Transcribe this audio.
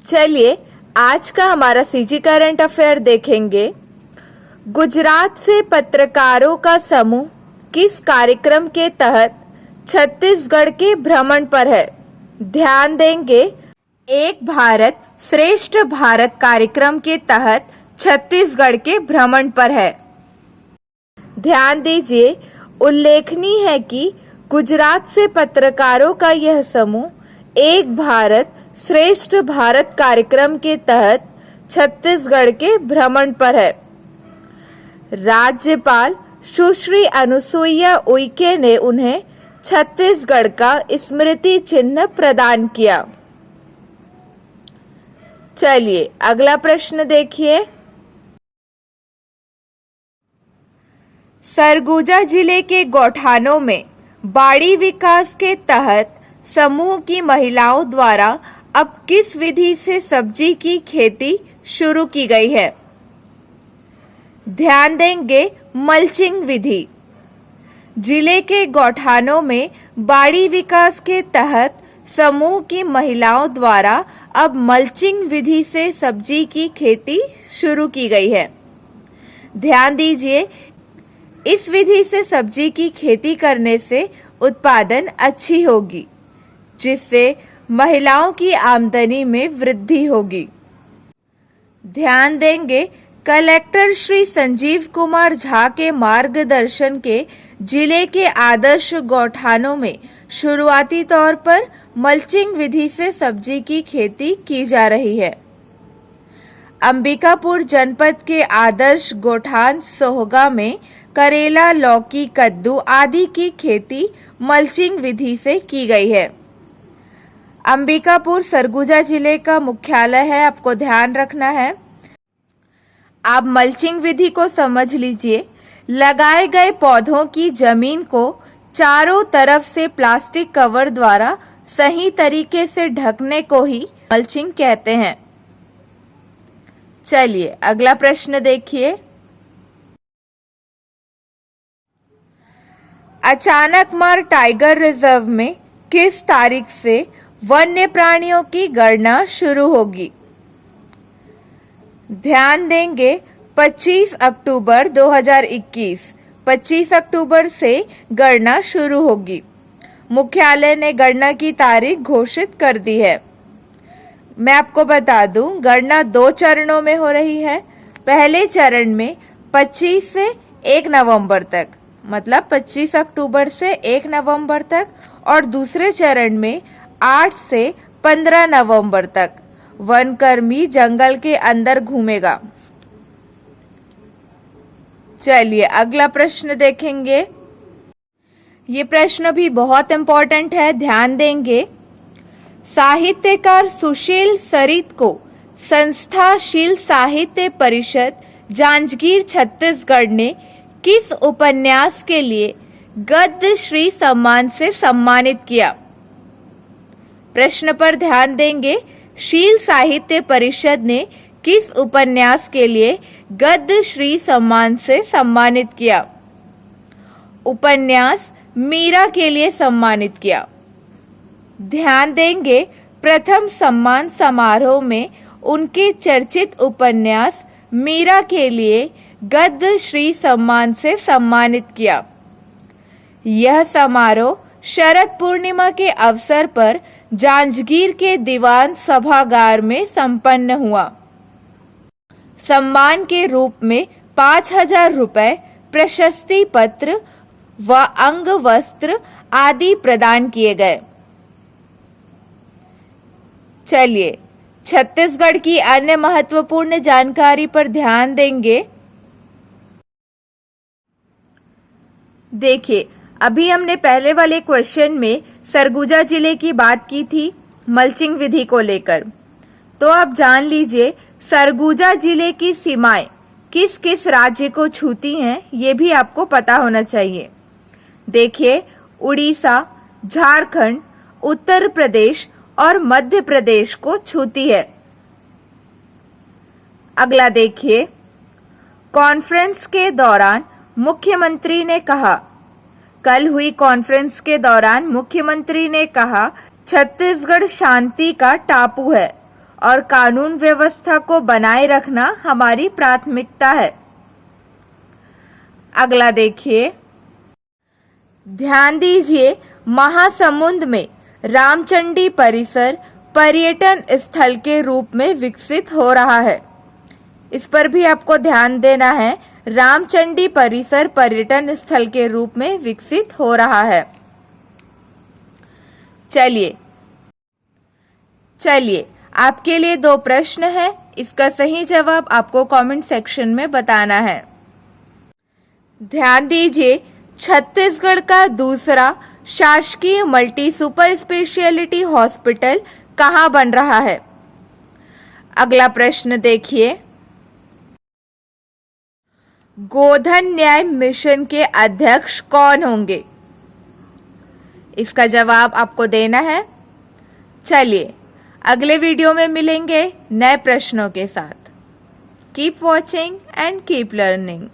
चलिए आज का हमारा सीजी करंट अफेयर देखेंगे। गुजरात से पत्रकारों का समूह किस कार्यक्रम के तहत छत्तीसगढ़ के भ्रमण पर है? ध्यान देंगे, एक भारत श्रेष्ठ भारत कार्यक्रम के तहत छत्तीसगढ़ के भ्रमण पर है। ध्यान दीजिए, उल्लेखनीय है कि गुजरात से पत्रकारों का यह समूह एक भारत श्रेष्ठ भारत कार्यक्रम के तहत छत्तीसगढ़ के भ्रमण पर है। राज्यपाल सुश्री अनुसुईया उइके ने उन्हें छत्तीसगढ़ का स्मृति चिन्ह प्रदान किया। चलिए अगला प्रश्न देखिए। सरगुजा जिले के गौठानों में बाड़ी विकास के तहत समूह की महिलाओं द्वारा अब किस विधि से सब्जी की खेती शुरू की गई है? ध्यान देंगे, मल्चिंग विधि। जिले के गौठानों में बाड़ी विकास के तहत समूह की महिलाओं द्वारा अब मल्चिंग विधि से सब्जी की खेती शुरू की गई है। ध्यान दीजिए, इस विधि से सब्जी की खेती करने से उत्पादन अच्छी होगी, जिससे महिलाओं की आमदनी में वृद्धि होगी। ध्यान देंगे, कलेक्टर श्री संजीव कुमार झा के मार्गदर्शन के जिले के आदर्श गौठानों में शुरुआती तौर पर मल्चिंग विधि से सब्जी की खेती की जा रही है। अंबिकापुर जनपद के आदर्श गौठान सोहगा में करेला, लौकी, कद्दू आदि की खेती मल्चिंग विधि से की गई है। अंबिकापुर सरगुजा जिले का मुख्यालय है, आपको ध्यान रखना है। आप मल्चिंग विधि को समझ लीजिए। लगाए गए पौधों की जमीन को चारों तरफ से प्लास्टिक कवर द्वारा सही तरीके से ढकने को ही मल्चिंग कहते हैं। चलिए अगला प्रश्न देखिए। अचानकमार टाइगर रिजर्व में किस तारीख से वन्य प्राणियों की गणना शुरू होगी? ध्यान देंगे, 25 अक्टूबर 2021। 25 अक्टूबर से गणना शुरू होगी। मुख्यालय ने गणना की तारीख घोषित कर दी है। मैं आपको बता दूं, गणना 2 चरणों में हो रही है। पहले चरण में 25 से 1 नवंबर तक, मतलब 25 अक्टूबर से 1 नवंबर तक, और दूसरे चरण में 8 से 15 नवंबर तक वनकर्मी जंगल के अंदर घूमेगा। चलिए अगला प्रश्न देखेंगे। ये प्रश्न भी बहुत इंपॉर्टेंट है, ध्यान देंगे। साहित्यकार सुशील सरित को संस्थाशील साहित्य परिषद जांजगीर छत्तीसगढ़ ने किस उपन्यास के लिए गद्य श्री सम्मान से सम्मानित किया? प्रश्न पर ध्यान देंगे। शील साहित्य परिषद ने किस उपन्यास के लिए गद्य श्री सम्मान से सम्मानित किया? उपन्यास मीरा के लिए सम्मानित किया। ध्यान देंगे, प्रथम सम्मान समारोह में उनके चर्चित उपन्यास मीरा के लिए गद्य श्री सम्मान से सम्मानित किया। यह समारोह शरद पूर्णिमा के अवसर पर जांजगीर के दीवान सभागार में संपन्न हुआ। सम्मान के रूप में 5,000 रुपए, प्रशस्ति पत्र व अंग वस्त्र आदि प्रदान किए गए। चलिए छत्तीसगढ़ की अन्य महत्वपूर्ण जानकारी पर ध्यान देंगे। देखिए, अभी हमने पहले वाले क्वेश्चन में सरगुजा जिले की बात की थी मल्चिंग विधि को लेकर। तो आप जान लीजिए, सरगुजा जिले की सीमाएं किस किस राज्य को छूती हैं, ये भी आपको पता होना चाहिए। देखिए, उड़ीसा, झारखंड, उत्तर प्रदेश और मध्य प्रदेश को छूती है। अगला देखिए, कॉन्फ्रेंस के दौरान मुख्यमंत्री ने कहा, कल हुई कॉन्फ्रेंस के दौरान मुख्यमंत्री ने कहा, छत्तीसगढ़ शांति का टापू है और कानून व्यवस्था को बनाए रखना हमारी प्राथमिकता है। अगला देखिए, ध्यान दीजिए, महासमुंद में रामचंडी परिसर पर्यटन स्थल के रूप में विकसित हो रहा है। इस पर भी आपको ध्यान देना है। रामचंडी परिसर पर्यटन स्थल के रूप में विकसित हो रहा है। चलिए आपके लिए 2 प्रश्न है। इसका सही जवाब आपको कमेंट सेक्शन में बताना है। ध्यान दीजिए, छत्तीसगढ़ का दूसरा शासकीय मल्टी सुपर स्पेशलिटी हॉस्पिटल कहाँ बन रहा है? अगला प्रश्न देखिए, गोधन न्याय मिशन के अध्यक्ष कौन होंगे? इसका जवाब आपको देना है। चलिए अगले वीडियो में मिलेंगे नए प्रश्नों के साथ। Keep watching and keep learning.